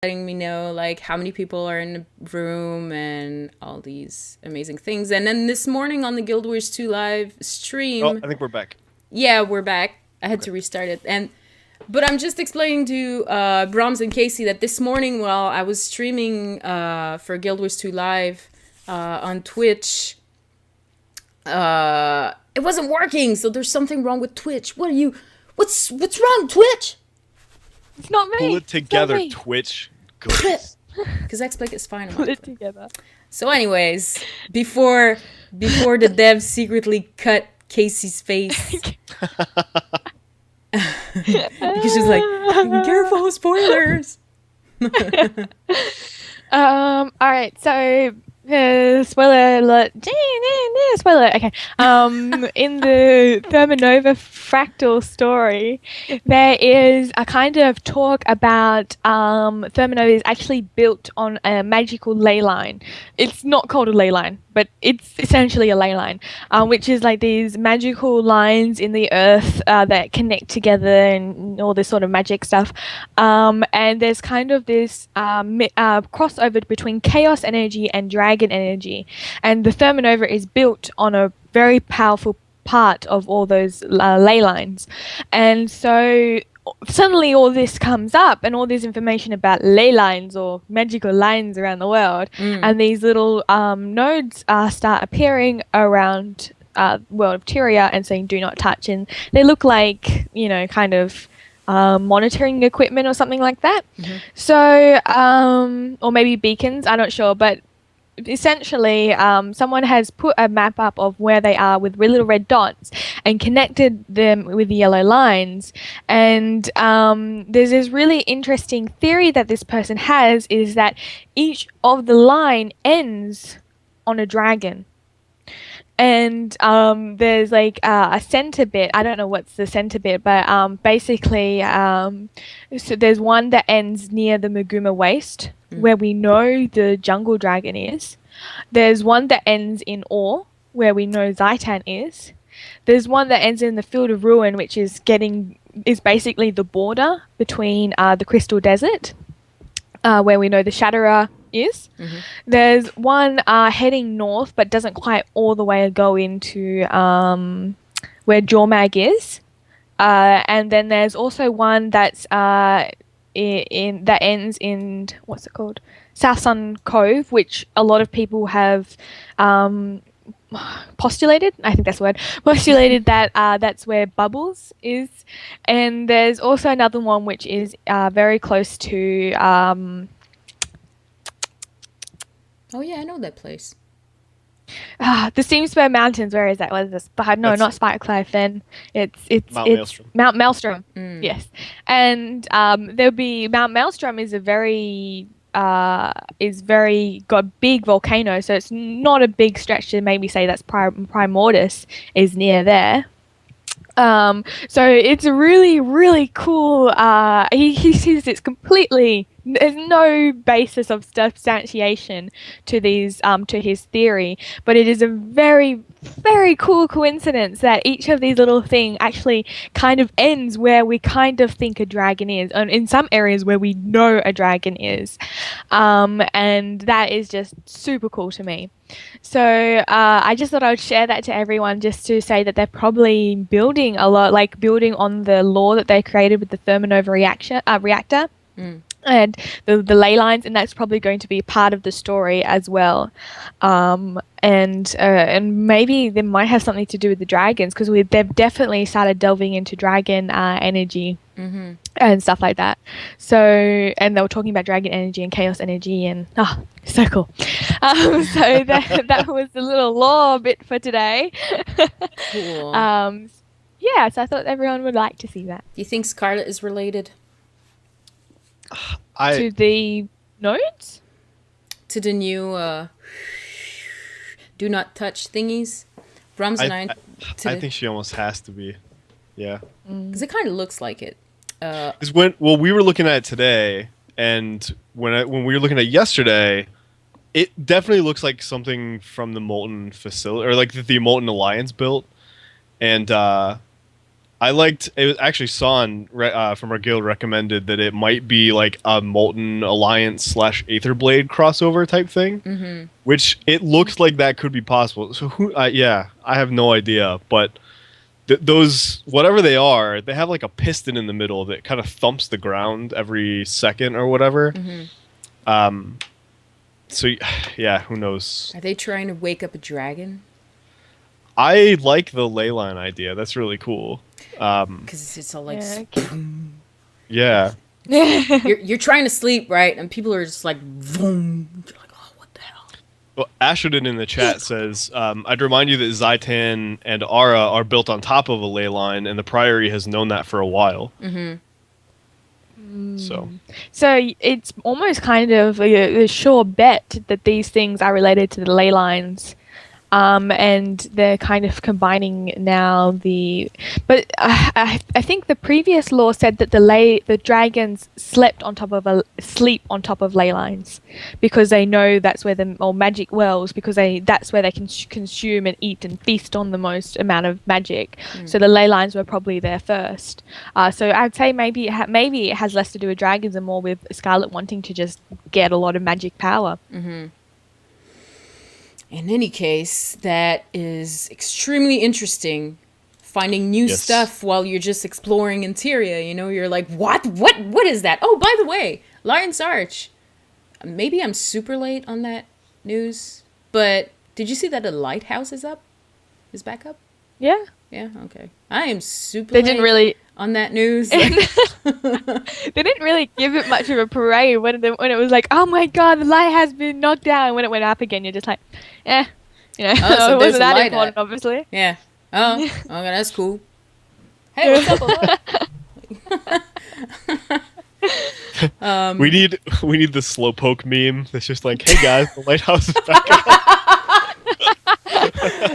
letting me know like how many people are in the room and all these amazing things. And then this morning on the Guild Wars 2 live stream, I think we're back. Yeah, we're back. I had to restart it. But I'm just explaining to Bromms and Casey that this morning while I was streaming for Guild Wars 2 live on Twitch, it wasn't working. So there's something wrong with Twitch. What's wrong, Twitch? It's not me. Pull it together, Twitch. Because XSplit is fine. Pull it together. So anyways, before the devs secretly cut Casey's face. Because she's like, careful, spoilers. All right, so spoiler alert. Spoiler. Okay. In the Thermonova fractal story, there is a kind of talk about Thermonova is actually built on a magical ley line. It's not called a ley line, but it's essentially a ley line, which is like these magical lines in the earth that connect together and all this sort of magic stuff. And there's kind of this crossover between chaos energy and dragon energy. And the Thermonova is built on a very powerful part of all those ley lines. And so suddenly all this comes up and all this information about ley lines or magical lines around the world, and these little nodes start appearing around world of Tyria and saying do not touch, and they look like, you know, kind of monitoring equipment or something like that. So or maybe beacons, I'm not sure, but essentially someone has put a map up of where they are with little red dots and connected them with the yellow lines. And there's this really interesting theory that this person has, is that each of the line ends on a dragon. And there's like a center bit. I don't know what's the center bit, but basically, so there's one that ends near the Maguma Waste, where we know the jungle dragon is. There's one that ends in Ore, where we know Zaitan is. There's one that ends in the Field of Ruin, which is basically the border between the Crystal Desert, where we know the Shatterer is. There's one heading north, but doesn't quite all the way go into where Jormag is. And then there's also one that's that ends in, what's it called? South Sun Cove, which a lot of people have postulated, I think that's the word, postulated that that's where Bubbles is. And there's also another one which is very close to Oh yeah, I know that place. the Steamspur Mountains. Where is that? What is this? No, not Spikecliff. Then it's Maelstrom. Mount Maelstrom. Yes, and there'll be Mount Maelstrom is a very got big volcano, so it's not a big stretch to maybe say that's Primordus is near there. So it's a really, really cool. He sees it's completely. There's no basis of substantiation to these to his theory, but it is a very, very cool coincidence that each of these little things actually kind of ends where we kind of think a dragon is, and in some areas where we know a dragon is, and that is just super cool to me. So I just thought I would share that to everyone, just to say that they're probably building a lot, like building on the lore that they created with the Thermonova reactor. And the ley lines, and that's probably going to be part of the story as well. And maybe they might have something to do with the dragons, because they've definitely started delving into dragon energy and stuff like that. So, and they were talking about dragon energy and chaos energy, and so cool. So that was the little lore bit for today. Cool. Yeah, so I thought everyone would like to see that. Do you think Scarlet is related? To the nodes? To the new do not touch thingies? Bromms and I think she almost has to be. Yeah. Because it kind of looks like it. Because we were looking at it today, and when we were looking at it yesterday, it definitely looks like something from the Molten facility, or like the Molten Alliance built. And I liked it. Was actually Son from our guild recommended that it might be like a Molten Alliance / Aetherblade crossover type thing, which it looks like that could be possible. So I have no idea, but those whatever they are, they have like a piston in the middle that kind of thumps the ground every second or whatever. So yeah, who knows? Are they trying to wake up a dragon? I like the ley line idea. That's really cool. Because it's all like, yeah. you're trying to sleep, right? And people are just like, vroom. You're like, oh, what the hell? Well, Asherden in the chat says, I'd remind you that Zaitan and Ara are built on top of a ley line, and the Priory has known that for a while. So it's almost kind of a sure bet that these things are related to the ley lines. And they're kind of combining now but I think the previous law said that the dragons sleep on top of ley lines because they know that's where magic wells, because that's where they can consume and eat and feast on the most amount of magic. So the ley lines were probably there first. So I'd say maybe it has less to do with dragons and more with Scarlet wanting to just get a lot of magic power. In any case, that is extremely interesting. Finding new stuff while you're just exploring Interior. You know, you're like, what is that? Oh, by the way, Lion's Arch. Maybe I'm super late on that news, but did you see that the lighthouse is back up? Yeah. Yeah, okay. I am super They late didn't really on that news. They didn't really give it much of a parade when it was like, oh my god, the light has been knocked down. When it went up again, you're just like, so it wasn't that important, obviously. Yeah. Oh, okay, that's cool. Hey, what's up, we need the slowpoke meme that's just like, hey guys, the lighthouse is back up.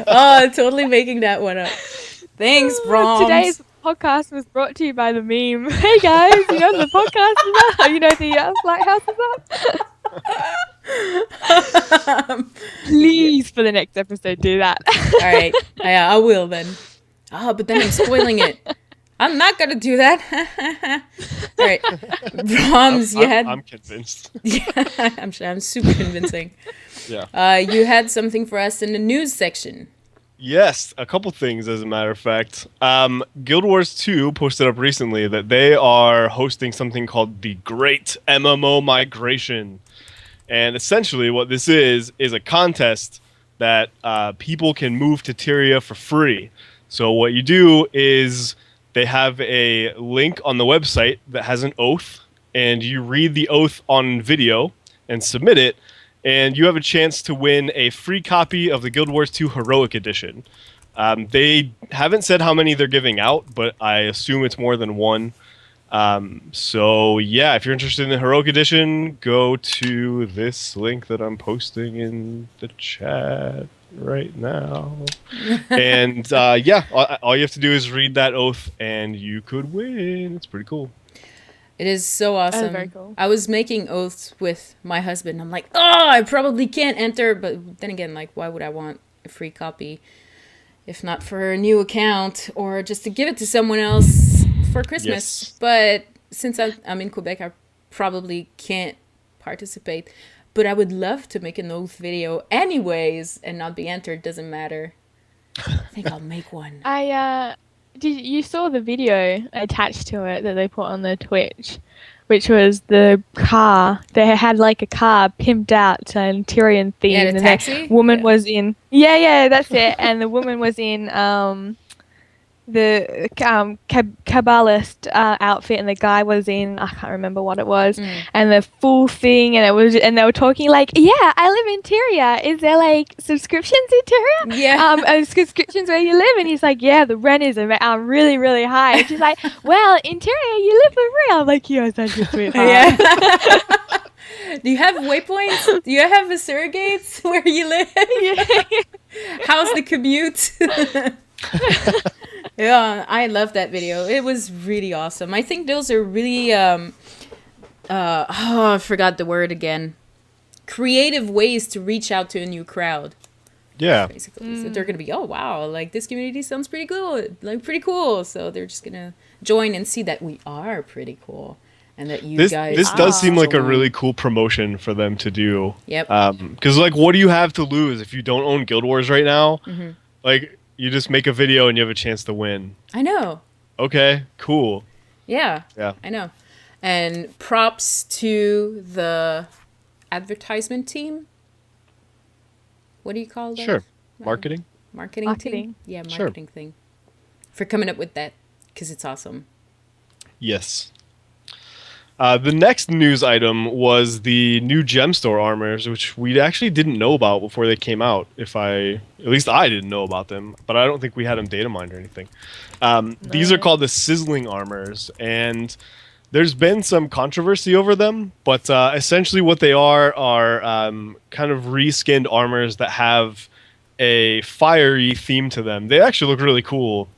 Oh, totally making that one up. Thanks, Bromms. Today's podcast was brought to you by the meme. Hey guys, you know the podcast is up. You know the lighthouse is up. Please, for the next episode, do that. All right, I will then. But then I'm spoiling it. I'm not gonna do that. All right, Bromms, I'm convinced. Yeah, I'm super convincing. Yeah. You had something for us in the news section. Yes, a couple things, as a matter of fact. Guild Wars 2 posted up recently that they are hosting something called the Great MMO Migration. And essentially what this is a contest that people can move to Tyria for free. So what you do is they have a link on the website that has an oath, and you read the oath on video and submit it, and you have a chance to win a free copy of the Guild Wars 2 Heroic Edition. They haven't said how many they're giving out, but I assume it's more than one. So yeah, if you're interested in the Heroic Edition, go to this link that I'm posting in the chat right now. And yeah, all you have to do is read that oath, and you could win. It's pretty cool. It is so awesome. Very cool. I was making oaths with my husband. I'm like, I probably can't enter. But then again, like, why would I want a free copy if not for a new account or just to give it to someone else for Christmas? Yes. But since I'm in Quebec, I probably can't participate. But I would love to make an oath video anyways and not be entered. Doesn't matter. I think I'll make one. You saw the video attached to it that they put on the Twitch, which was the car. They had like a car pimped out to an Tyrian theme. Yeah, the and taxi? the woman was in... Yeah, that's it. And the woman was in the Kabbalist outfit, and the guy was in, I can't remember what it was, and the full thing, and they were talking like, yeah, I live in Tyria. Is there like subscriptions in Tyria? Yeah. Subscriptions where you live? And he's like, yeah, the rent is really, really high. And she's like, well, in Tyria you live for free. I'm like, you're such a sweetheart. Yeah. Do you have waypoints? Do you have a surrogates where you live? How's the commute? Yeah, I love that video. It was really awesome. I think those are really I forgot the word again. Creative ways to reach out to a new crowd. Yeah. basically. So they're gonna be, oh wow, like this community sounds pretty good, like pretty cool. So they're just gonna join and see that we are pretty cool, and that you guys. This does seem like a join. really cool promotion for them to do. Yep. Because like, what do you have to lose if you don't own Guild Wars right now? Like, you just make a video and you have a chance to win. I know. Okay, cool. Yeah. Yeah. I know. And props to the advertisement team. What do you call that? Sure. Marketing. Marketing team? Yeah, Sure. marketing thing. For coming up with that, because it's awesome. Yes. The next news item was the new gem store armors, which we actually didn't know about before they came out. At least I didn't know about them, but I don't think we had them data mined or anything. These are called the sizzling armors, and there's been some controversy over them, but essentially what they are kind of reskinned armors that have a fiery theme to them. They actually look really cool.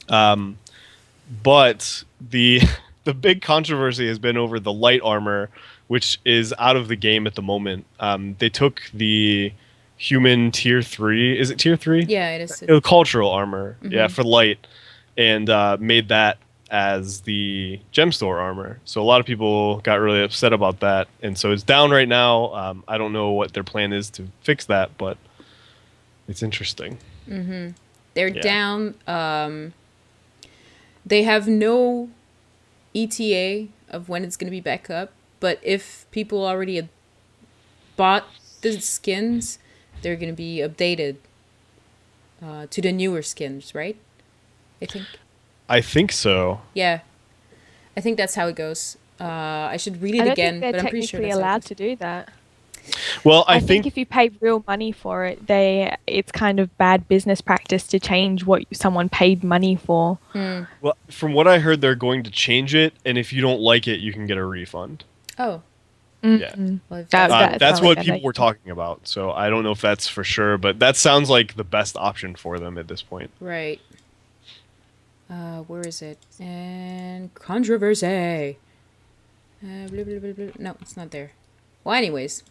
But the big controversy has been over the light armor, which is out of the game at the moment. They took the human tier 3. Is it tier 3? Yeah, it is. Cultural armor. Yeah, for light. And made that as the gem store armor. So a lot of people got really upset about that. And so it's down right now. I don't know what their plan is to fix that, but it's interesting. They're down. They have no ETA of when it's going to be back up, but if people already had bought the skins, they're going to be updated to the newer skins, right? I think so. Yeah, I think that's how it goes. I should read it again, but I'm pretty sure they're that's allowed to do that. Well, I think if you pay real money for it, it's kind of bad business practice to change what someone paid money for. Well, from what I heard, they're going to change it, and if you don't like it, you can get a refund. Oh. Yeah. Well, that's what people were talking about. So I don't know if that's for sure, but that sounds like the best option for them at this point. Right. Where is it? And controversy. Blah, blah, blah, blah. No, it's not there. Well, anyways.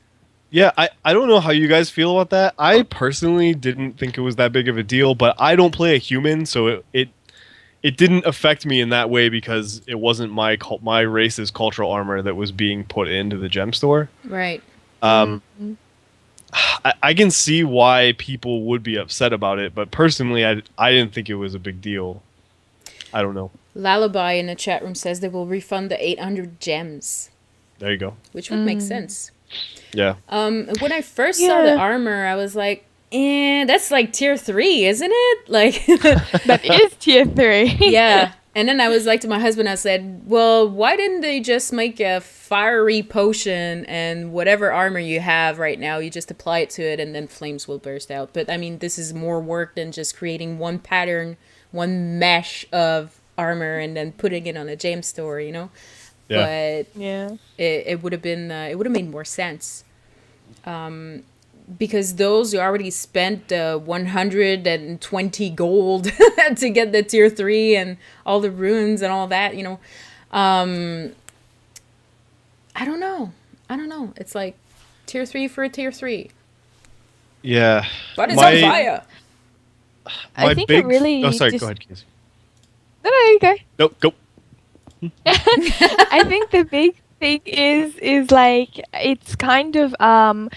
Yeah, I don't know how you guys feel about that. I personally didn't think it was that big of a deal, but I don't play a human, so it didn't affect me in that way because it wasn't my race's cultural armor that was being put into the gem store. Right. I can see why people would be upset about it, but personally, I didn't think it was a big deal. I don't know. Lullaby in the chat room says they will refund the 800 gems. There you go. Which would make sense. Yeah. When I first saw the armor, I was like, that's like tier 3, isn't it? Like that is tier 3. Yeah. And then I was like to my husband, I said, well, why didn't they just make a fiery potion and whatever armor you have right now, you just apply it to it and then flames will burst out. But I mean, this is more work than just creating one pattern, one mesh of armor and then putting it on a gem store, you know? Yeah. But it would have been it would have made more sense, because those you already spent 120 gold to get the tier 3 and all the runes and all that, you know. I don't know. It's like tier 3 for a tier 3. Yeah, but it's on fire. I think it really. Oh, sorry. Go ahead, Casey. No, you go. Nope, go. I think the big thing is like it's kind of the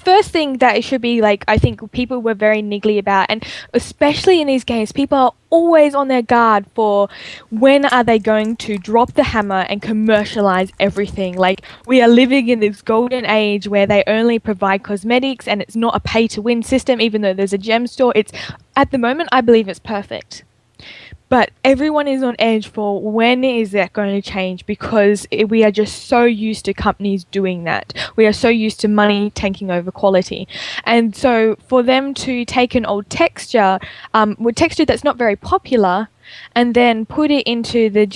first thing that it should be like. I think people were very niggly about, and especially in these games, people are always on their guard for when are they going to drop the hammer and commercialize everything. Like, we are living in this golden age where they only provide cosmetics and it's not a pay to win system, even though there's a gem store. It's at the moment, I believe it's perfect. But everyone is on edge for when is that going to change, because we are just so used to companies doing that. We are so used to money taking over quality. And so for them to take an old texture, with texture that's not very popular, and then put it into the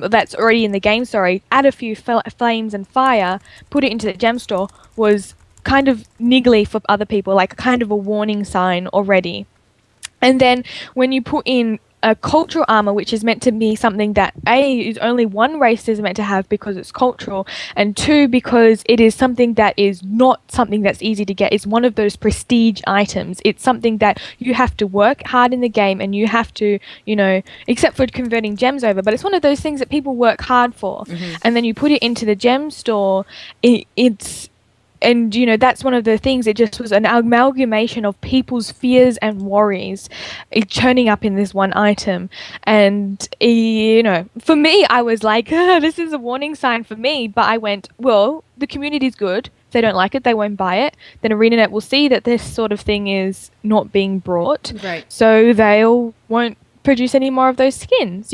that's already in the game, add a few flames and fire, put it into the gem store, was kind of niggly for other people, like kind of a warning sign already. And then when you put in a cultural armor, which is meant to be something that is only one race is meant to have because it's cultural, and 2, because it is something that is not something that's easy to get. It's one of those prestige items. It's something that you have to work hard in the game, and you have to, except for converting gems over, but it's one of those things that people work hard for. And then you put it into the gem store. And, that's one of the things. It just was an amalgamation of people's fears and worries turning up in this one item. And, for me, I was like, this is a warning sign for me. But I went, well, the community's good. If they don't like it, they won't buy it. Then ArenaNet will see that this sort of thing is not being brought. Right. So they'll won't produce any more of those skins,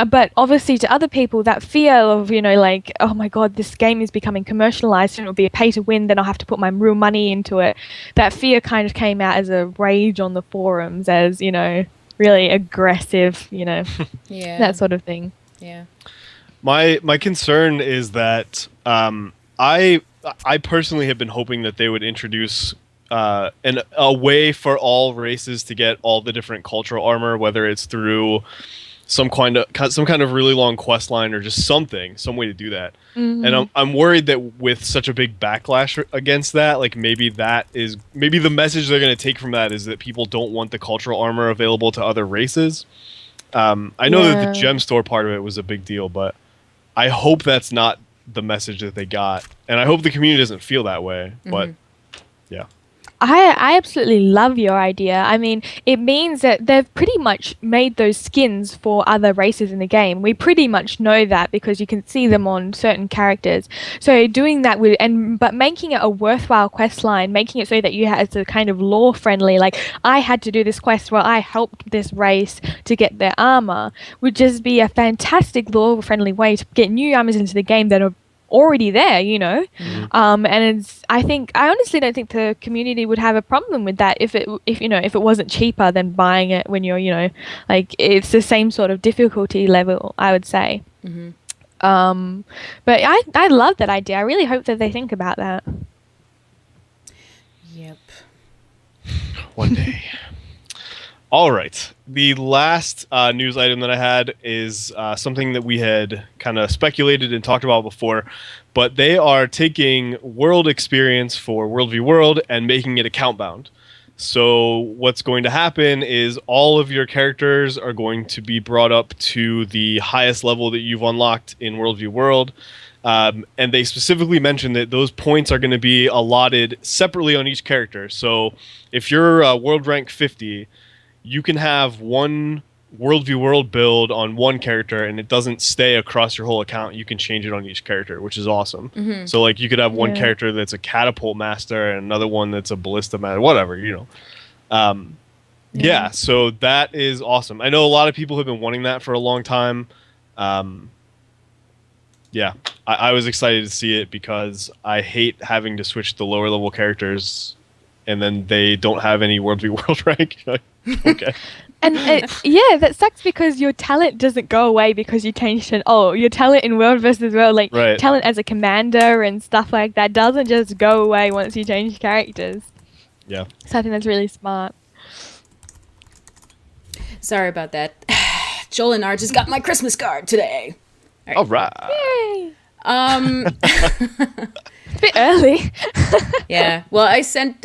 but obviously to other people, that fear of, like, oh my god, this game is becoming commercialized and it'll be a pay to win, then I'll have to put my real money into it. That fear kind of came out as a rage on the forums, as, really aggressive, Yeah. that sort of thing. Yeah. My concern is that I personally have been hoping that they would introduce a way for all races to get all the different cultural armor, whether it's through some kind of really long quest line or just some way to do that. And I'm worried that with such a big backlash against that, like maybe the message they're going to take from that is that people don't want the cultural armor available to other races. I know that the gem store part of it was a big deal, but I hope that's not the message that they got, and I hope the community doesn't feel that way. But yeah. I absolutely love your idea. I mean, it means that they've pretty much made those skins for other races in the game. We pretty much know that because you can see them on certain characters. So doing that but making it a worthwhile quest line, making it so that you have to kind of lore friendly, like I had to do this quest where I helped this race to get their armor, would just be a fantastic lore friendly way to get new armors into the game that are already there, and I honestly don't think the community would have a problem with that if it wasn't cheaper than buying it when you're like it's the same sort of difficulty level, I would say. But I love that idea. I really hope that they think about that. Yep. One day. All right. The last news item that I had is something that we had kind of speculated and talked about before, but they are taking world experience for World v. World and making it account bound. So what's going to happen is all of your characters are going to be brought up to the highest level that you've unlocked in World v. World. And they specifically mentioned that those points are going to be allotted separately on each character. So if you're world rank 50, you can have one World v. World build on one character, and it doesn't stay across your whole account. You can change it on each character, which is awesome. So, like, you could have one character that's a catapult master and another one that's a ballista master, whatever, Yeah, so that is awesome. I know a lot of people have been wanting that for a long time. Yeah, I was excited to see it because I hate having to switch the lower level characters and then they don't have any World v. World rank. Okay. And that sucks because your talent doesn't go away because you changed it. Oh, your talent in World versus World, like talent as a commander and stuff like that, doesn't just go away once you change characters. Yeah. So I think that's really smart. Sorry about that. Joel and R just got my Christmas card today. All right. Yay! It's a bit early. Yeah. Well, I sent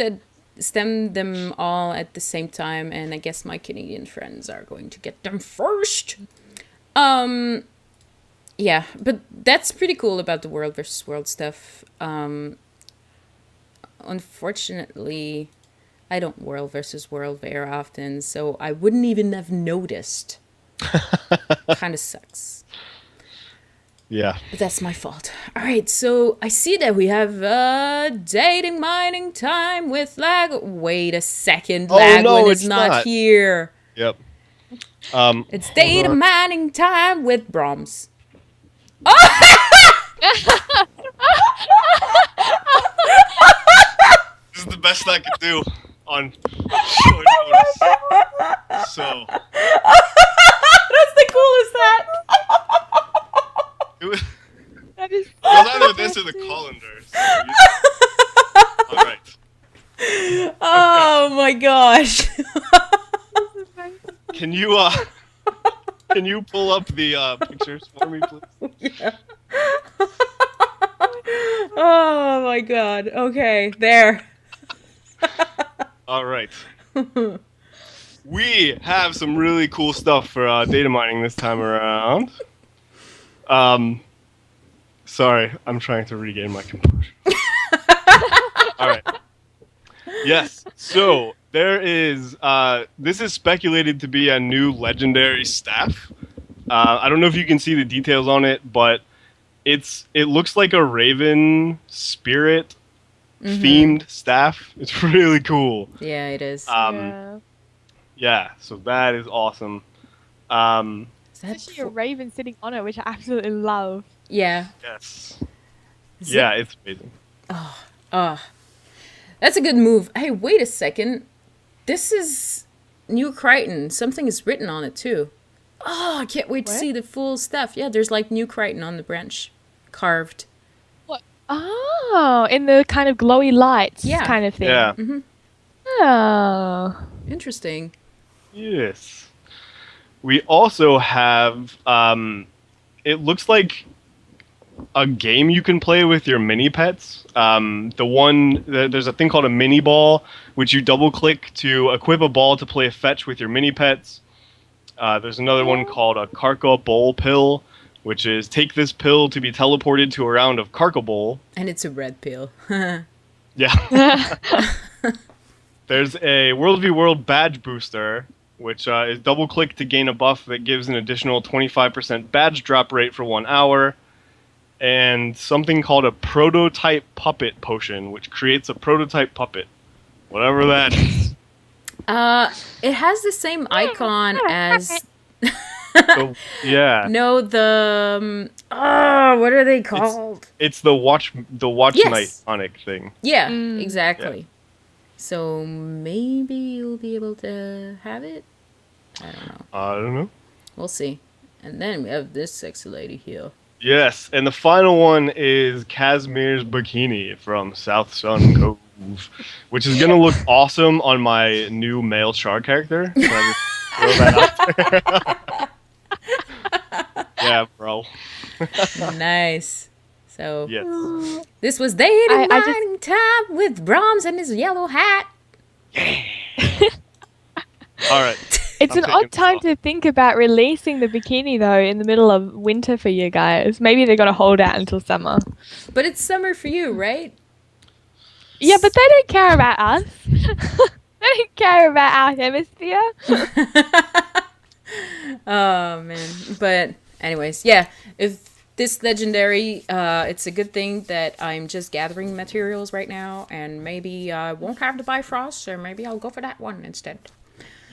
them all at the same time, and I guess my Canadian friends are going to get them first. Yeah, but that's pretty cool about the World versus World stuff. Unfortunately, I don't World versus World very often, so I wouldn't even have noticed. Kind of sucks. Yeah. But that's my fault. All right, so I see that we have dating mining time with Wait a second, Lagywn is not here. Yep. It's dating mining time with Bromms. This is the best I could do on short notice. So. That's the coolest hat. It was That is either this or the colander. All right. Oh my gosh. Can you can you pull up the pictures for me, please? Yeah. Oh my god. Okay, there. All right. We have some really cool stuff for data mining this time around. Sorry, I'm trying to regain my composure. All right. Yes. So there is. This is speculated to be a new legendary staff. I don't know if you can see the details on it, but it looks like a raven spirit themed staff. It's really cool. Yeah, it is. Yeah. So that is awesome. Is that Especially a raven sitting on it, which I absolutely love. Yeah. Yes. Is Yeah, it's amazing. That's a good move. Hey, wait a second. This is New Crichton. Something is written on it too. Oh, I can't wait to What? see the full stuff. Yeah, there's like New Crichton on the branch, carved. What? Oh, in the kind of glowy lights Yeah. kind of thing. Yeah. Oh. Interesting. Yes. We also have, it looks like a game you can play with your mini pets. There's a thing called a mini ball, which you double click to equip a ball to play fetch with your mini pets. There's another one called a Karka Bowl pill, which is take this pill to be teleported to a round of Karka Bowl. And it's a red pill. Yeah. There's a World v World badge booster, which is double click to gain a buff that gives an additional 25% badge drop rate for 1 hour. And something called a prototype puppet potion, which creates a prototype puppet. Whatever that is. It has the same icon as... So, yeah. No, the... what are they called? It's the watch Yes. night Sonic thing. Yeah, exactly. So maybe you'll be able to have it? I don't know. I don't know. We'll see. And then we have this sexy lady here. Yes, and the final one is Kasmeer's bikini from South Sun Cove, which is gonna look awesome on my new male char character. So I just throw that out there. Yeah, bro. Nice. So Yes. this was Dating I just- Mining Time with Bromms and his yellow hat. All right. It's I'm an taking odd this time off. to think about releasing the bikini, though, in the middle of winter for you guys. Maybe they're going to hold out until summer. But it's summer for you, right? Yeah, but they don't care about us. They don't care about our hemisphere. Oh man. But anyways, yeah. If this legendary, it's a good thing that I'm just gathering materials right now, and maybe I won't have to buy Frost, or maybe I'll go for that one instead.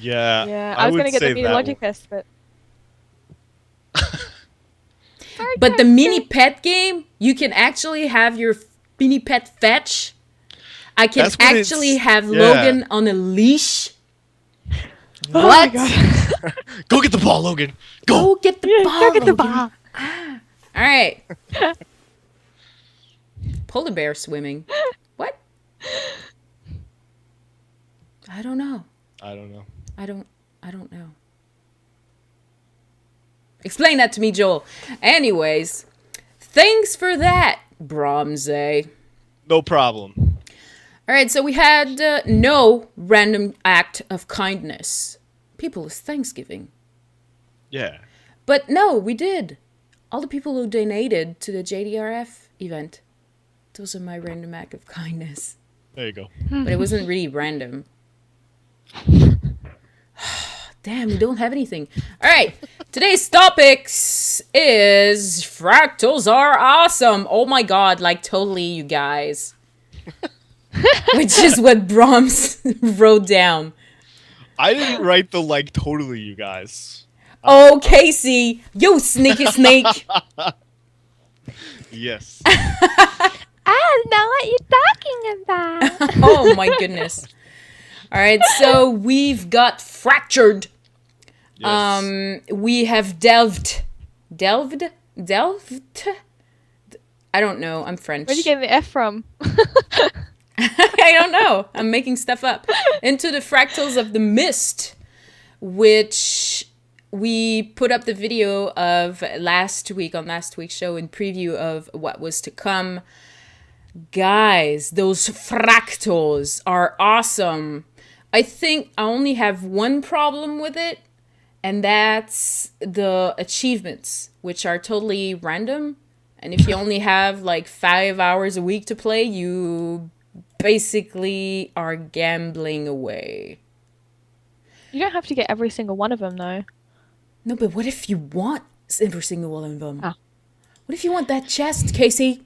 Yeah. Yeah, I was would going to get say the that one. Meteorologicus, but... But the mini pet game, you can actually have your mini pet fetch. I can That's what actually it's- have yeah. Logan on a leash. Oh my What? God. Go get the ball, Logan. Go. Go get the ball. Go get the Logan. bar. All right. Polar bear swimming. What? I don't know. I don't know. I don't know. Explain that to me, Joel. Anyways, thanks for that, Bromms. No problem. All right, so we had no random act of kindness. People, it's Thanksgiving. Yeah. But no, we did. All the people who donated to the JDRF event. Those are my random act of kindness. There you go. But it wasn't really random. Damn, we don't have anything. All right, today's topics is fractals are awesome. Oh my god, like totally, you guys. Which is what Bromms wrote down. I didn't write the like totally, you guys. Oh, Casey, you sneaky snake. Yes. I don't know what you're talking about. Oh my goodness. All right, so we've got fractured. Yes. We have delved. I don't know. I'm French. Where'd you get the F from? I don't know. I'm making stuff up. Into the fractals of the mist. which we put up the video of last week's show in preview of what was to come. Guys, those fractals are awesome. I think I only have one problem with it, and that's the achievements, which are totally random. And if you only have like 5 hours a week to play, you basically are gambling away. You don't have to get every single one of them, though. No, but what if you want every single one of them? Ah. What if you want that chest, Casey?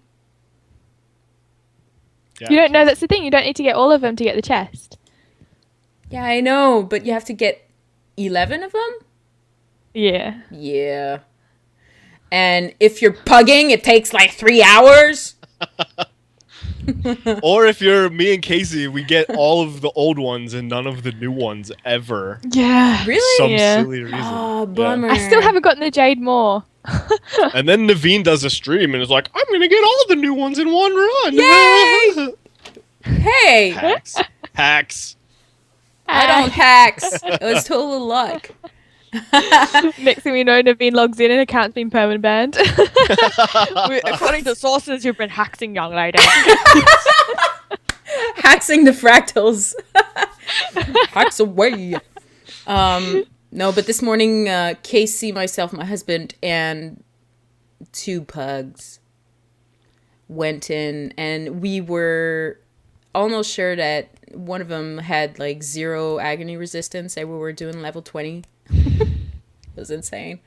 Yeah. You don't know, that's the thing. You don't need to get all of them to get the chest. Yeah, I know, but you have to get 11 of them? Yeah. Yeah. And if you're pugging, it takes like 3 hours. Or if you're me and Casey, we get all of the old ones and none of the new ones ever. Yeah. Really? Some Yeah. silly reason. Oh, bummer. I still haven't gotten the Jade Maw. And then Naveen does a stream and is like, I'm gonna get all the new ones in one run. Yay! Hey! Hacks. Hacks. I don't hacks. It was total luck. Next thing we know, Naveen logs in and account's been permanent banned. According to sources, you've been hacking, young lady. Haxing the fractals. Hacks away. No, but this morning, Casey, myself, my husband, and 2 pugs went in, and we were almost sure that one of them had like 0 agony resistance, and we were doing level 20. It was insane.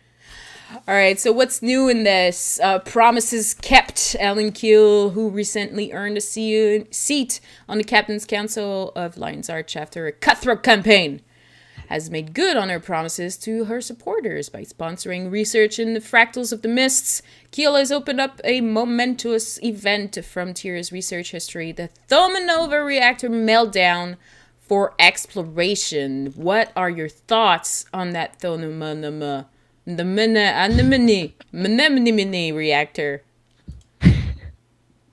All right, so what's new in this? Promises kept. Alan Keel, who recently earned a seat on the Captain's Council of Lion's Arch after a cutthroat campaign, has made good on her promises to her supporters by sponsoring research in the fractals of the mists. Keel has opened up a momentous event from Tira's research history, the Thomanova reactor meltdown, for exploration. What are your thoughts on that Thomanova, the mini reactor?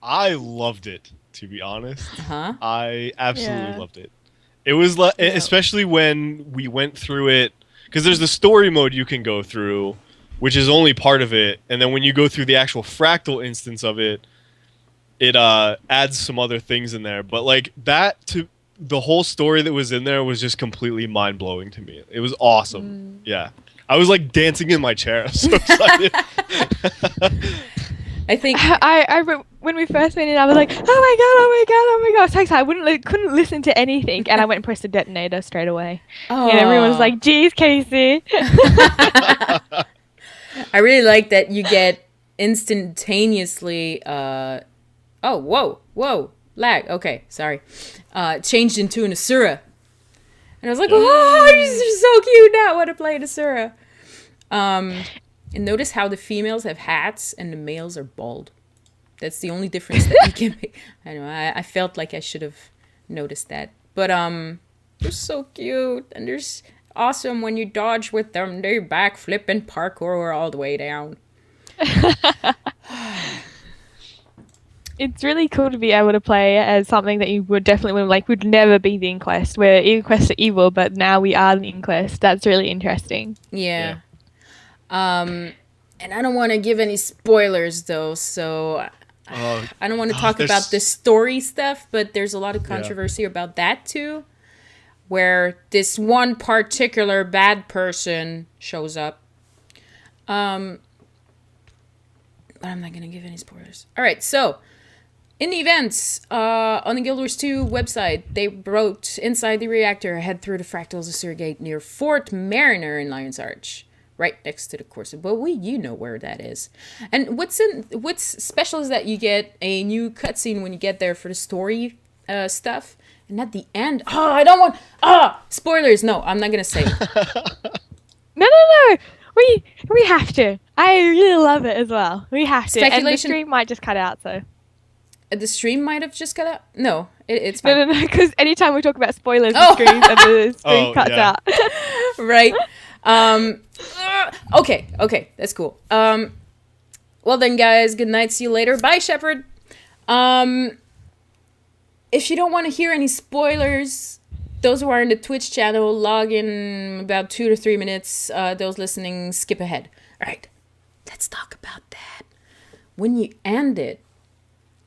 I loved it, to be honest. Uh-huh. I absolutely Yeah. loved it. It was especially when we went through it, because there's the story mode you can go through, which is only part of it, and then when you go through the actual fractal instance of it, it adds some other things in there. But like the whole story that was in there was just completely mind blowing to me. It was awesome. Yeah, I was like dancing in my chair. I was so excited. I think When we first went in, I was like, oh my god, oh my god, oh my god. I was so excited. I couldn't listen to anything, and I went and pressed the detonator straight away. Oh. And everyone was like, geez, Casey. I really like that you get instantaneously lag. Okay, sorry. Changed into an Asura. And I was like, oh, you're so cute now. I want to play an Asura. And notice how the females have hats and the males are bald. That's the only difference that you can make. I know, I felt like I should have noticed that. But they're so cute. And they're awesome when you dodge with them. They backflip and parkour all the way down. It's really cool to be able to play as something that you would never be the Inquest. Where Inquest are evil, but now we are the Inquest. That's really interesting. Yeah. And I don't want to give any spoilers though, so I don't want to talk about the story stuff, but there's a lot of controversy about that too, where this one particular bad person shows up. But I'm not going to give any spoilers. All right, so in the events, on the Guild Wars 2 website, they wrote, inside the reactor, head through the fractals of Surgate near Fort Mariner in Lion's Arch, right next to the course. But you know where that is. And what's special is that you get a new cutscene when you get there for the story stuff, and at the end, I don't want spoilers. No, I'm not gonna say. No. We have to. I really love it as well. We have to. And the stream might just cut out, so. The stream might have just cut out. No, it's fine. No, because anytime we talk about spoilers, the stream cuts out. Right. Okay, that's cool. Well then, guys, good night. See you later. Bye, Shepard. If you don't want to hear any spoilers, those who are in the Twitch channel, log in about 2 to 3 minutes. Those listening, skip ahead. All right, let's talk about that. When you end it,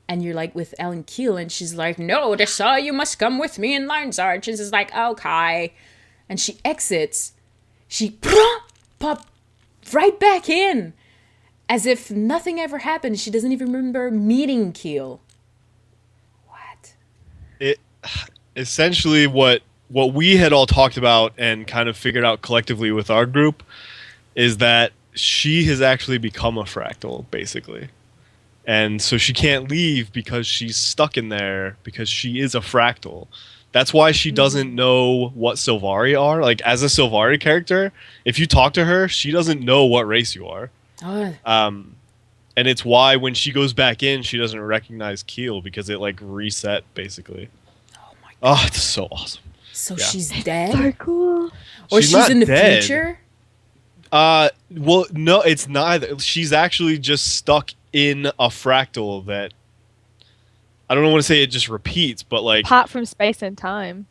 and you're like with Ellen Keel, and she's like, "No, Dessa, you must come with me in line, Sarge." And she's like, "Okay," and she exits. She pop right back in, as if nothing ever happened. She doesn't even remember meeting Keel. What? It essentially what we had all talked about and kind of figured out collectively with our group is that she has actually become a fractal, basically. And so she can't leave because she's stuck in there because she is a fractal. That's why she doesn't know what Sylvari are. Like, as a Sylvari character, if you talk to her, she doesn't know what race you are. And it's why when she goes back in, she doesn't recognize Keel because it, like, reset, basically. Oh, my God. Oh, it's so awesome. So she's dead? So cool. Or She's she's not in the dead. future? Well, no, it's neither. She's actually just stuck in a fractal that I don't want to say it just repeats, but like Apart from space and time.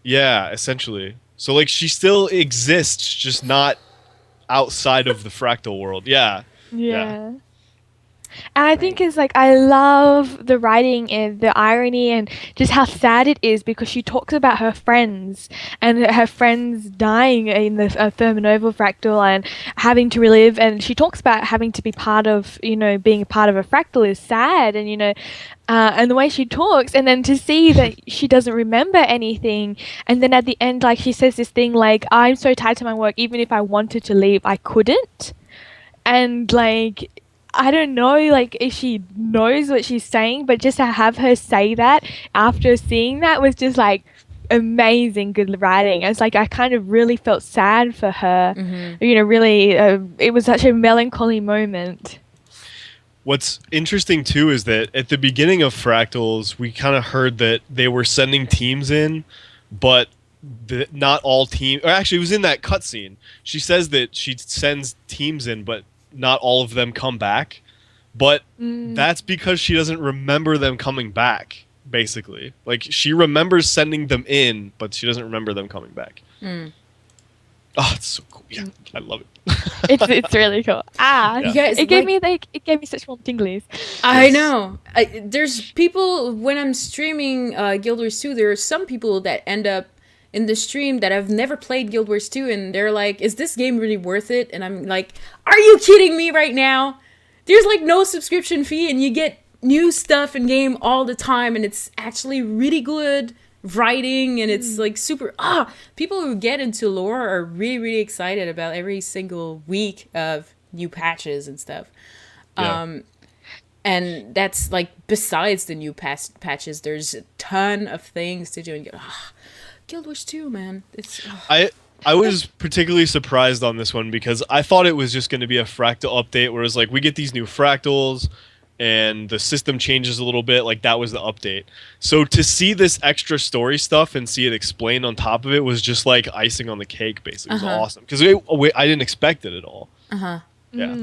yeah, essentially. So like she still exists, just not outside of the fractal world. Yeah. Yeah. And I think it's like, I love the writing and the irony and just how sad it is because she talks about her friends and her friends dying in the Thermonova fractal and having to relive. And she talks about having to be part of, being a part of a fractal is sad. And, and the way she talks, and then to see that she doesn't remember anything. And then at the end, like she says this thing like, "I'm so tied to my work, even if I wanted to leave, I couldn't." And like, I don't know, like, if she knows what she's saying, but just to have her say that after seeing that was just, like, amazing good writing. It's like I kind of really felt sad for her. Really, it was such a melancholy moment. What's interesting, too, is that at the beginning of Fractals, we kind of heard that they were sending teams in, but not all teams... Or actually, it was in that cutscene. She says that she sends teams in, but not all of them come back, but that's because she doesn't remember them coming back, basically. Like, she remembers sending them in, but she doesn't remember them coming back. Oh, it's so cool. Yeah, I love it. It's really cool. You guys, it gave me such warm tinglies. I know. There's people, when I'm streaming Guild Wars 2, there are some people that end up in the stream that have never played Guild Wars 2, and they're like, "Is this game really worth it?" And I'm like, "Are you kidding me right now? There's like no subscription fee, and you get new stuff in game all the time, and it's actually really good writing, and it's like super people who get into lore are really, really excited about every single week of new patches and stuff. And that's like, besides the new patches, there's a ton of things to do, and Guild Wars 2, man. I was particularly surprised on this one because I thought it was just going to be a fractal update where it's like, we get these new fractals and the system changes a little bit. Like, that was the update. So to see this extra story stuff and see it explained on top of it was just like icing on the cake, basically. It was awesome because I didn't expect it at all. Yeah.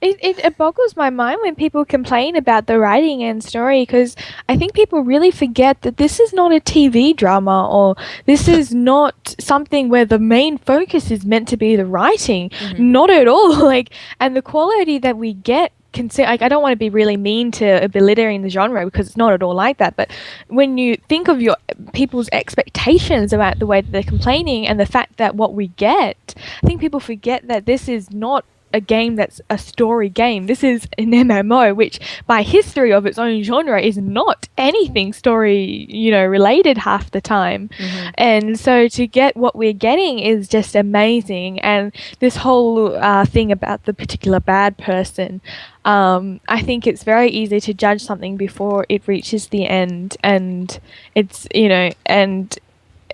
It boggles my mind when people complain about the writing and story, because I think people really forget that this is not a TV drama, or this is not something where the main focus is meant to be the writing. Not at all. Like, and the quality that we get, like, I don't want to be really mean to belittling the genre because it's not at all like that, but when you think of your people's expectations about the way that they're complaining and the fact that what we get, I think people forget that this is not a game that's a story game. This is an MMO, which by history of its own genre is not anything story, related half the time. And so to get what we're getting is just amazing. And this whole thing about the particular bad person, I think it's very easy to judge something before it reaches the end. And it's, and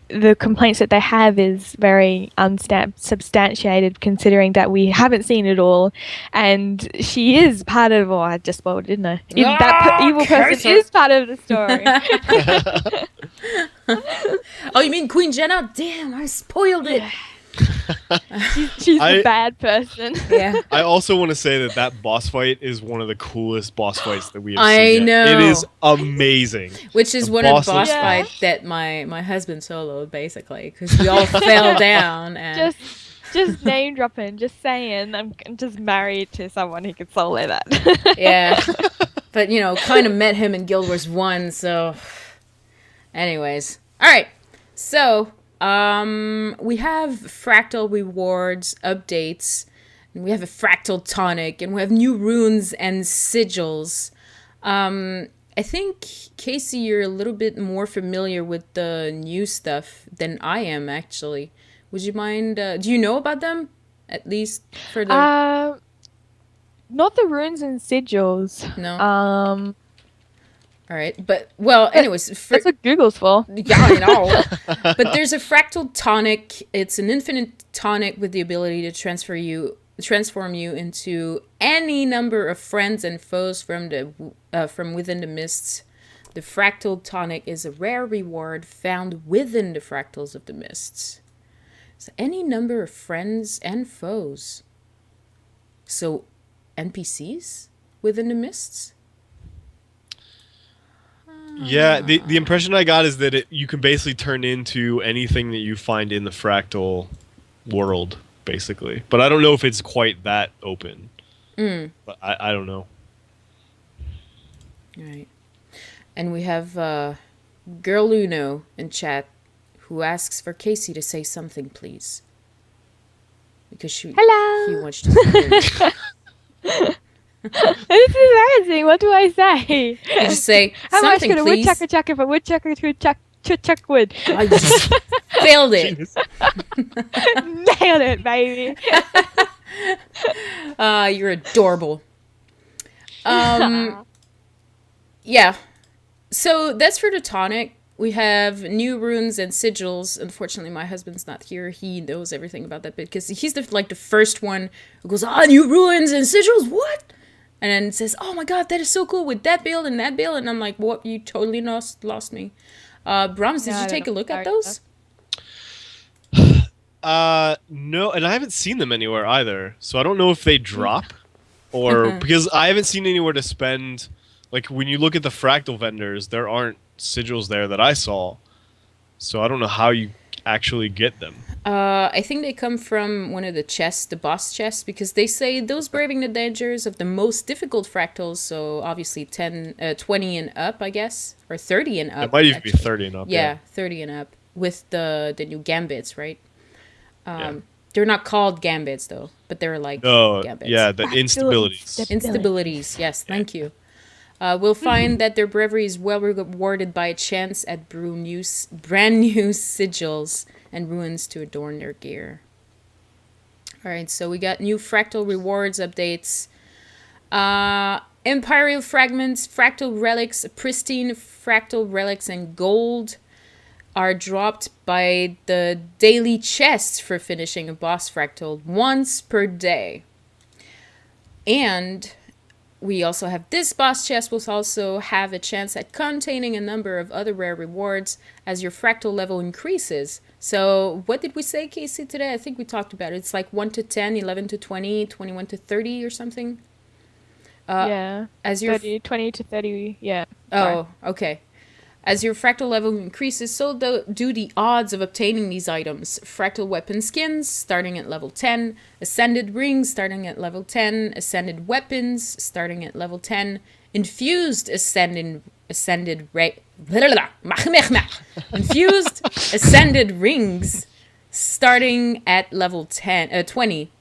the complaints that they have is very unsubstantiated, considering that we haven't seen it all, and she is part of. Oh, I just spoiled, didn't I? That evil person is part of the story. Oh, you mean Queen Jenna? Damn, I spoiled it. She's I- the bad person. Yeah. I also want to say that boss fight is one of the coolest boss fights that we have I seen. yet. know. It is amazing. Which is The one of the boss boss looks Yeah. fight that my husband soloed, basically, because we all fell down and Just name dropping, just saying. I'm just married to someone who could solo that. yeah. But kind of met him in Guild Wars 1, so anyways. All right. So, we have fractal rewards updates, and we have a fractal tonic, and we have new runes and sigils. I think, Casey, you're a little bit more familiar with the new stuff than I am, actually. Would you mind, do you know about them? At least for the... Not the runes and sigils. No? Um, All right. But, well, anyways. that's what Google's for. Yeah, I know. But there's a fractal tonic. It's an infinite tonic with the ability to transform you into any number of friends and foes from within the mists. The fractal tonic is a rare reward found within the fractals of the mists. So any number of friends and foes. So NPCs within the mists? Yeah, the impression I got is that you can basically turn into anything that you find in the fractal world, basically. But I don't know if it's quite that open. But I don't know. All right. And we have Girl Uno in chat who asks for Casey to say something, please. Because Hello. he wants to say This is embarrassing. What do I say? You just say How much something, could a please. woodchucker chuck if a woodchucker could chuck wood? I just failed it. Genius. Nailed it, baby. You're adorable. Yeah. So that's for the tonic. We have new runes and sigils. Unfortunately, my husband's not here. He knows everything about that bit because he's the first one who goes, new runes and sigils, what? And then says, oh my god, that is so cool with that build and that build. And I'm like, what? You totally lost me. Bromms, did you take a look at those? No, and I haven't seen them anywhere either. So I don't know if they drop or because I haven't seen anywhere to spend. Like when you look at the fractal vendors, there aren't sigils there that I saw. So I don't know how you actually get them. I think they come from one of the chests, the boss chests, because they say those braving the dangers of the most difficult fractals, so obviously 20 and up, I guess, or 30 and up. It might even be 30 and up. Yeah, 30 and up, with the new gambits, right? Yeah. They're not called gambits, though, but they're like No, gambits. yeah, the instabilities. Instabilities, yes, thank you. We'll find that their bravery is well rewarded by a chance at brand new sigils and ruins to adorn their gear. Alright, so we got new fractal rewards updates. Imperial fragments, fractal relics, pristine fractal relics, and gold are dropped by the daily chests for finishing a boss fractal once per day. And we also have this boss chest will also have a chance at containing a number of other rare rewards as your fractal level increases. So what did we say, Casey, today? I think we talked about it. It's like 1 to 10, 11 to 20, 21 to 30 or something. Yeah. As your 20 to 30, yeah. Oh, okay. As your fractal level increases, so do the odds of obtaining these items. Fractal weapon skins starting at level 10, ascended rings starting at level 10, ascended weapons starting at level 10, infused ascended rings starting at level 20.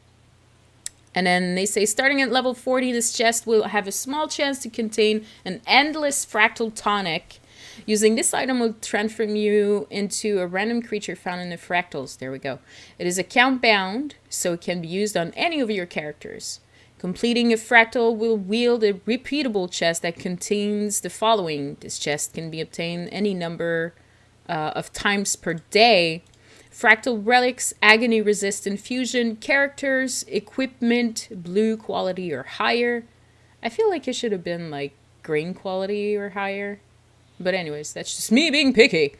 And then they say starting at level 40, this chest will have a small chance to contain an endless fractal tonic. Using this item will transform you into a random creature found in the fractals. There we go. It is account bound, so it can be used on any of your characters. Completing a fractal will wield a repeatable chest that contains the following. This chest can be obtained any number of times per day. Fractal relics, agony resistant fusion, characters, equipment, blue quality or higher. I feel like it should have been like green quality or higher. But anyways, that's just me being picky.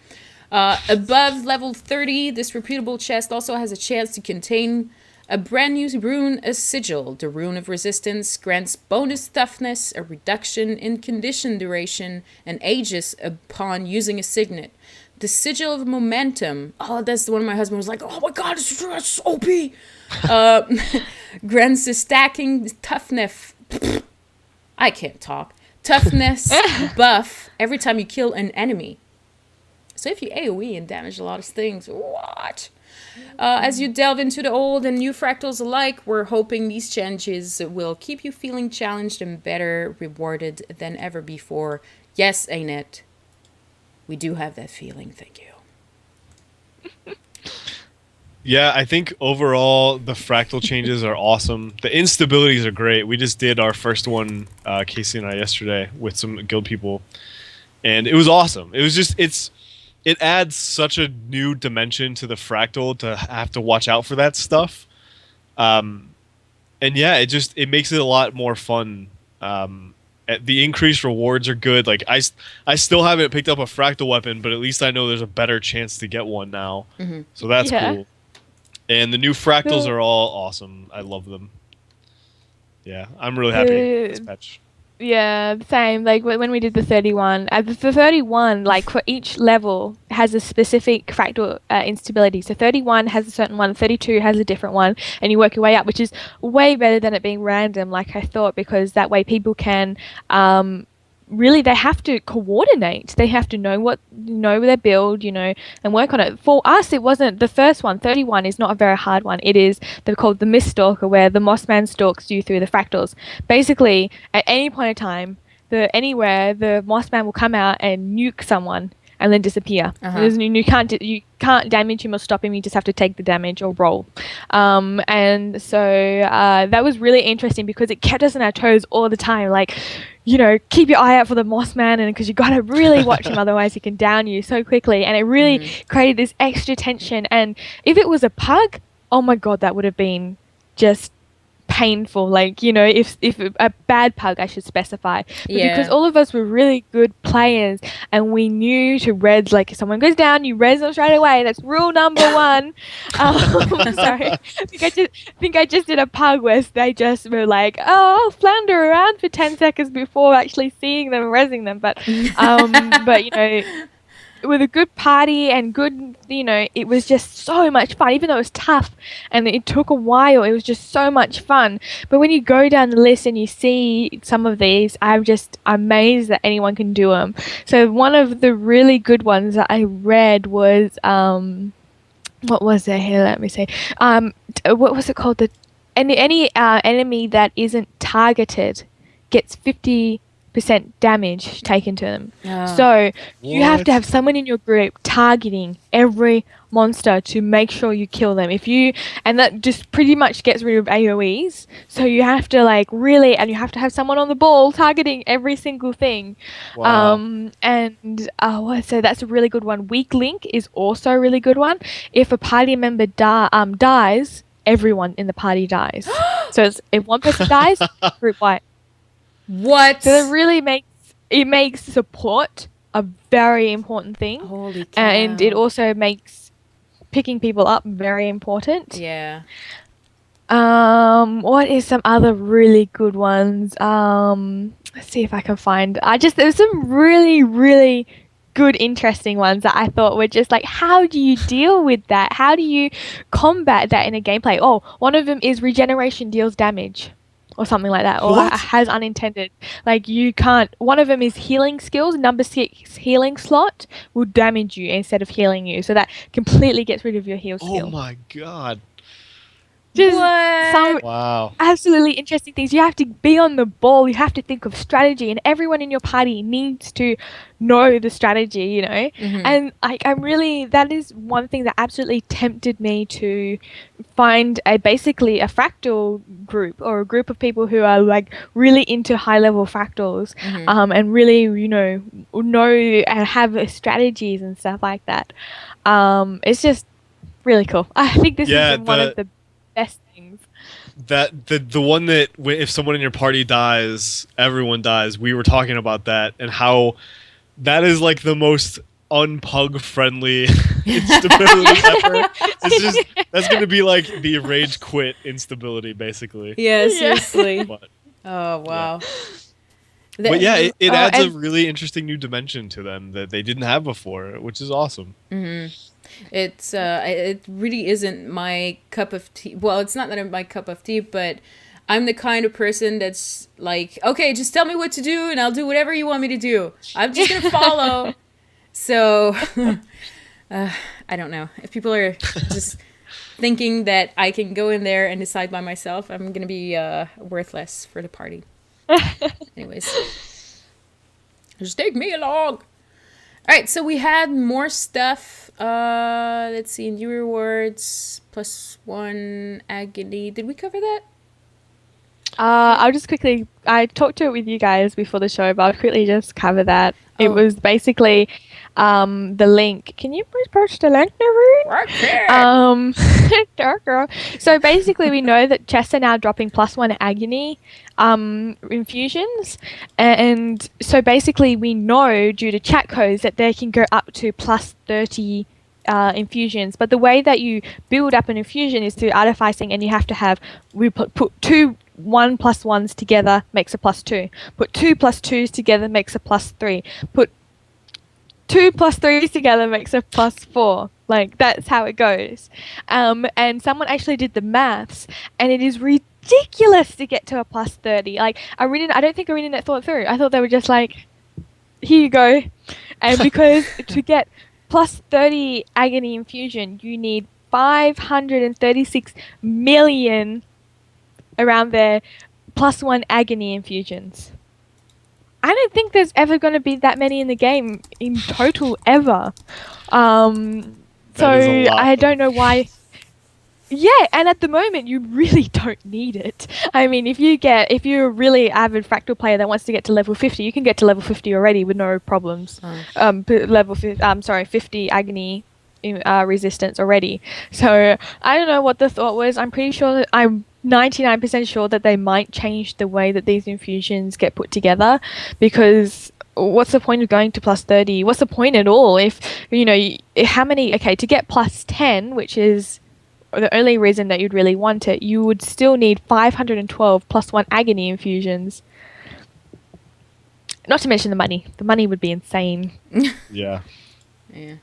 Above level 30, this reputable chest also has a chance to contain a brand new rune, a sigil. The rune of resistance grants bonus toughness, a reduction in condition duration, and ages upon using a signet. The sigil of momentum. Oh, that's the one my husband was like, oh my god, it's OP. Grants a stacking toughness. I can't talk. Toughness buff every time you kill an enemy. So if you AoE and damage a lot of things, what? As you delve into the old and new fractals alike, we're hoping these changes will keep you feeling challenged and better rewarded than ever before. Yes, ain't it? We do have that feeling, thank you. Yeah, I think overall the fractal changes are awesome. The instabilities are great. We just did our first one, Casey and I, yesterday with some guild people, and it was awesome. It was just it adds such a new dimension to the fractal to have to watch out for that stuff. And yeah, it makes it a lot more fun. The increased rewards are good. Like I still haven't picked up a fractal weapon, but at least I know there's a better chance to get one now. Mm-hmm. So that's cool. And the new fractals are all awesome. I love them. Yeah, I'm really happy with this patch. Yeah, same. Like when we did the 31, the 31, like for each level has a specific fractal instability. So 31 has a certain one, 32 has a different one, and you work your way up, which is way better than it being random, like I thought, because that way people can really, they have to coordinate. They have to know their build, and work on it. For us, it wasn't the first one. 31 is not a very hard one. It is, they're called the Mist Stalker, where the Mossman stalks you through the fractals. Basically, at any point in time, anywhere, the Mossman will come out and nuke someone and then disappear. You can't damage him or stop him. You just have to take the damage or roll. And so that was really interesting because it kept us on our toes all the time. Like, keep your eye out for the Mossman, and because you got to really watch him, otherwise he can down you so quickly. And it really created this extra tension. And if it was a pug, oh my god, that would have been just painful. Like, if a bad pug, I should specify. But because all of us were really good players and we knew to res, like if someone goes down, you res them straight away. That's rule number one. Sorry. I think I just did a pug where they just were like, oh, I'll flounder around for 10 seconds before actually seeing them, resing them. But with a good party and good, it was just so much fun. Even though it was tough and it took a while, it was just so much fun. But when you go down the list and you see some of these, I'm just amazed that anyone can do them. So one of the really good ones that I read was, what was it here? Let me see. What was it called? Any enemy that isn't targeted gets 50% damage taken to them. So you have to have someone in your group targeting every monster to make sure you kill them. And that just pretty much gets rid of AoEs. So you have to and you have to have someone on the ball targeting every single thing. Wow. So that's a really good one. Weak link is also a really good one. If a party member dies, everyone in the party dies. So if one person dies, group wipe. What? So it really makes support a very important thing. Holy cow. And it also makes picking people up very important. Yeah. What is some other really good ones? Let's see if I can find. There's some really, really good, interesting ones that I thought were just like, how do you deal with that? How do you combat that in a gameplay? Oh, one of them is regeneration deals damage. Or something like that, or has unintended. Like you can't. One of them is healing skills. Number 6 healing slot will damage you instead of healing you, so that completely gets rid of your heal skill. Oh my god! Just some absolutely interesting things. You have to be on the ball. You have to think of strategy, and everyone in your party needs to know the strategy. And that is one thing that absolutely tempted me to find basically a fractal group or a group of people who are really into high level fractals, and really know and have strategies and stuff like that. It's just really cool. I think this is one of the best things. That the one that if someone in your party dies, everyone dies. We were talking about that and how that is the most unpug friendly instability ever. That's gonna be like the rage quit instability, basically. Yeah, seriously. But, Oh wow. but yeah, it Oh, adds a and- really interesting new dimension to them that they didn't have before, which is awesome. It's it really isn't my cup of tea. Well, it's not that I'm my cup of tea, but I'm the kind of person that's like, okay, just tell me what to do and I'll do whatever you want me to do. I'm just gonna follow. So I don't know. If people are just thinking that I can go in there and decide by myself, I'm gonna be worthless for the party. Anyways, just take me along. All right, so we had more stuff. Let's see, new rewards, +1 agony. Did we cover that? I'll just quickly. I talked to it with you guys before the show, but I'll quickly just cover that. It Oh. was basically the link. Can you please post the link, Naveen? Okay. Darker. So basically, we know that chests are now dropping +1 agony infusions, and so basically we know due to chat codes that they can go up to +30 infusions. But the way that you build up an infusion is through artificing, and you have to have put two 1 + 1s together makes a +2. Put 2 + 2s together makes a +3. Put 2 + 3s together makes a +4. Like, that's how it goes. And someone actually did the maths, and it is ridiculous to get to a +30. Like, I don't think ArenaNet thought through. I thought they were just like, here you go. And because to get +30 agony infusion, you need 536 million around there +1 agony infusions. I don't think there's ever going to be that many in the game in total ever. So is a lot. I don't know why. Yeah, and at the moment you really don't need it. I mean, if you're a really avid Fractal player that wants to get to level 50, you can get to level 50 already with no problems. Level 50 agony resistance already. So I don't know what the thought was. I'm pretty sure that I'm 99% sure that they might change the way that these infusions get put together, because what's the point of going to +30? What's the point at all if, how many, to get +10, which is the only reason that you'd really want it, you would still need 512 +1 agony infusions. Not to mention the money. The money would be insane. Yeah. Yeah.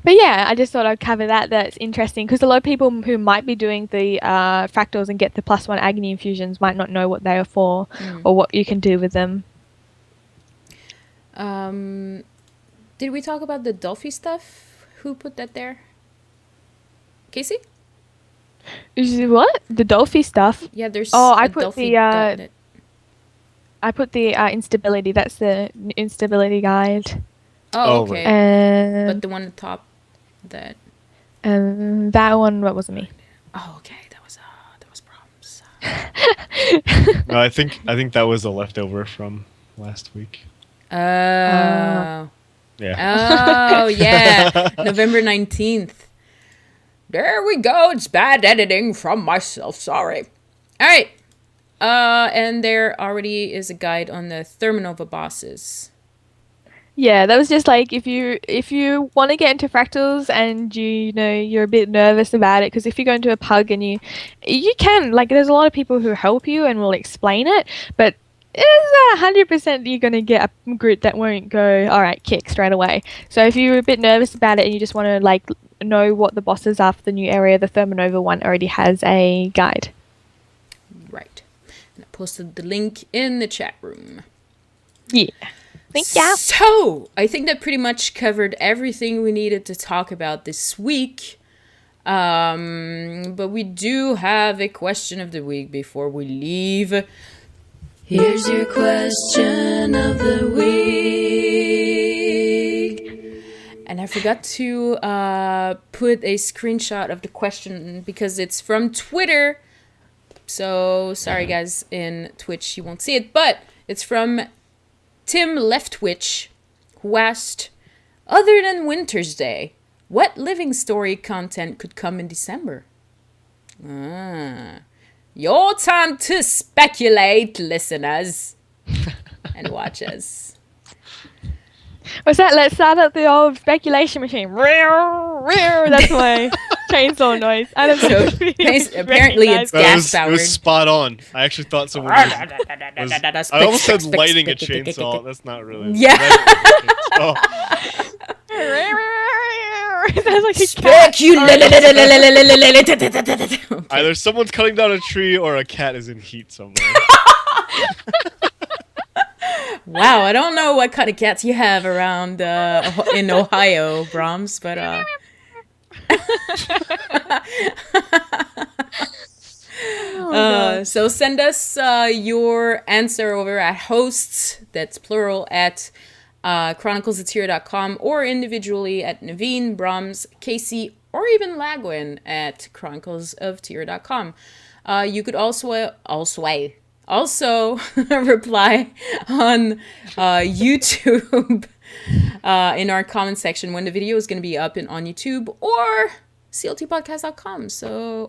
But yeah, I just thought I'd cover that. That's interesting because a lot of people who might be doing the fractals and get the +1 agony infusions might not know what they are for or what you can do with them. Did we talk about the Dolphy stuff? Who put that there? Casey? What? The Dolphy stuff? Yeah, there's. I a put Dolphy the I put the instability. That's the instability guide. Oh, Oh, okay. And But the one at the top, that. that one, what was me? Oh, okay. That was Bromms. No, I think that was a leftover from last week. Oh. Yeah. Oh, yeah. November 19th. There we go. It's bad editing from myself. Sorry. All right. And there already is a guide on the Thermonova bosses. Yeah, that was just like if you want to get into fractals and you're a bit nervous about it, because if you go into a pug and you can, like, there's a lot of people who help you and will explain it, but it's 100% you're going to get a group that won't go, all right, kick straight away. So if you're a bit nervous about it and you just want to like know what the bosses are for the new area, the Thermonova one already has a guide. Right. And I posted the link in the chat room. Yeah. Thank you. So, I think that pretty much covered everything we needed to talk about this week. But we do have a question of the week before we leave. Here's your question of the week. And I forgot to put a screenshot of the question because it's from Twitter. So, sorry guys, in Twitch you won't see it, but it's from Tim Leftwich, who asked, other than Winter's Day, what living story content could come in December? Your time to speculate, listeners and watchers. What's that? Let's start up the old speculation machine. That's my chainsaw noise. I don't know. So apparently it's gas It powered. was spot on. I actually thought someone was, I almost said lighting a chainsaw. That's not really. Yeah. Oh, Sounds like a cat. either someone's cutting down a tree or a cat is in heat somewhere. Wow, I don't know what kind of cats you have around in Ohio, Bromms, but so send us your answer over at hosts, that's plural, at chroniclesoftyria.com, or individually at Naveen, Bromms, Casey, or even Lagywn at chroniclesoftyria.com. You could also reply on YouTube in our comment section when the video is going to be up on YouTube, or CoTPodcast.com,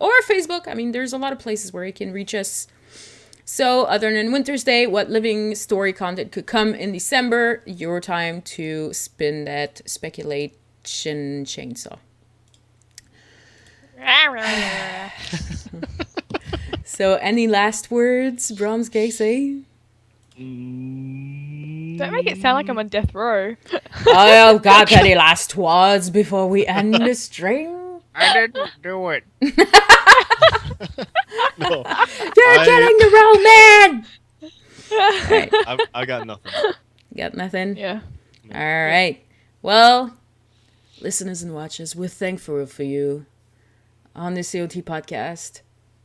or Facebook. I mean, there's a lot of places where you can reach us. So other than Winter's Day, what living story content could come in December? Your time to spin that speculation chainsaw. So any last words, Bromms, Casey? Don't make it sound like I'm on death row. Oh, got any last words before we end the stream? I didn't do it. No. You're killing the wrong man! Alright, I got nothing. got nothing? Yeah. Alright. Well, listeners and watchers, we're thankful for you on the COT podcast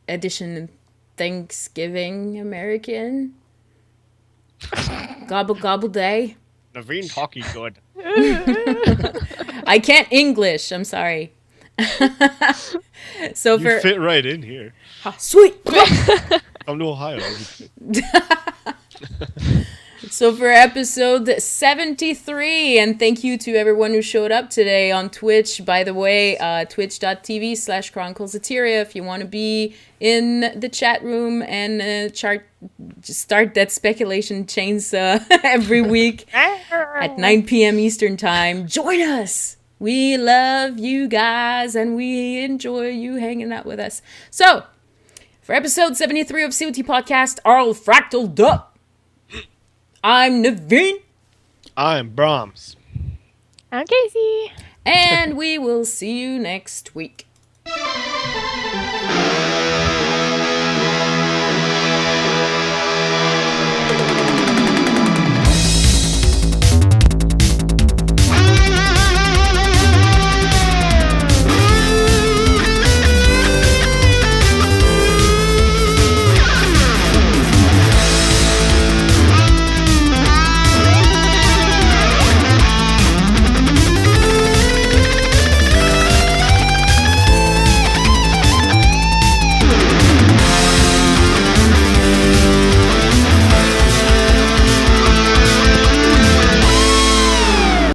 edition Thanksgiving American. Gobble gobble day. Naveen talking good. I can't English, I'm sorry. So You fit right in here. Sweet. Come to Ohio. So for episode 73, and thank you to everyone who showed up today on Twitch. By the way, twitch.tv/chroniclesoftyria if you want to be in the chat room and start that speculation chainsaw every week at 9 p.m. Eastern time. Join us. We love you guys, and we enjoy you hanging out with us. So, for episode 73 of COT Podcast, all fractaled up. I'm Naveen. I'm Bromms. I'm Casey. And we will see you next week.